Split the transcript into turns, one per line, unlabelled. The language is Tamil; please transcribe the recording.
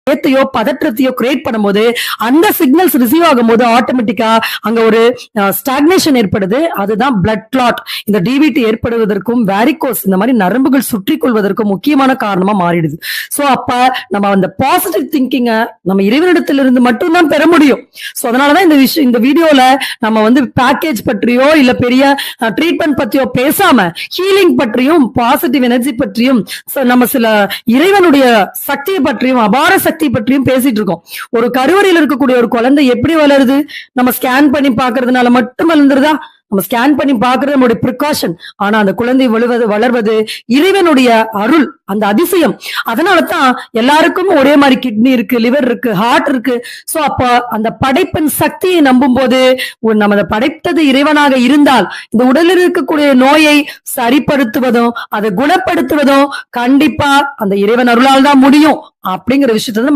பயத்தையோ பதற்றத்தையோ கிரியேட் பண்ணும்போது அந்த சிக்னல்ஸ் ரிசீவ் ஆகும்போது ஆட்டோமேட்டிக்கா அங்க ஒரு ஸ்டாக்னேஷன் ஏற்படுது. அதுதான் பிளட் கிளாட். இந்த டிவிடி ஏற்படுவதற்கும் வேரிகோஸ் இந்த மாதிரி நரம்புகள் சுற்றி கொள்வதற்கும் முக்கியமான காரணமா மாறிடுது. சோ அப்ப நம்ம அந்த பாசிட்டிவ் திங்கிங்க நம்ம இறைவனிடத்திலிருந்து மட்டும்தான் பெற முடியும். சோ அதனாலதான் இந்த வீடியோல நம்ம பேக்கேஜ் பற்றியோ இல்ல பெரிய ட்ரீட்மெண்ட் பற்றியோ பேசாம ஹீலிங் பற்றியும் பாசிட்டிவ் எனர்ஜி பற்றியும் நம்ம சில இறைவனுடைய சக்தியை பற்றியும் அபார சக்தி பற்றியும் பேசிட்டு இருக்கோம். ஒரு கருவறையில் இருக்கக்கூடிய ஒரு குழந்தை எப்படி வளருது? நம்ம ஸ்கேன் பண்ணி பாக்குறதுனால மட்டும் வளர்ந்துருதா? நம்ம ஸ்கேன் பண்ணி பாக்குறது நம்மளுடைய ப்ரிகாஷன். ஆனா அந்த குழந்தை வளர்வது இறைவனுடைய அருள், அந்த அதிசயம். அதனாலதான் எல்லாருக்கும் ஒரே மாதிரி கிட்னி இருக்கு, லிவர் இருக்கு, ஹார்ட் இருக்கு. சோ அப்ப அந்த படைப்பின் சக்தியை நம்பும் போது நம்ம படைத்தது இறைவனாக இருந்தால் இந்த உடலில் இருக்கக்கூடிய நோயை சரிப்படுத்துவதும் அதை குணப்படுத்துவதும் கண்டிப்பா அந்த இறைவன் அருளால் தான் முடியும் அப்படிங்கிற விஷயத்த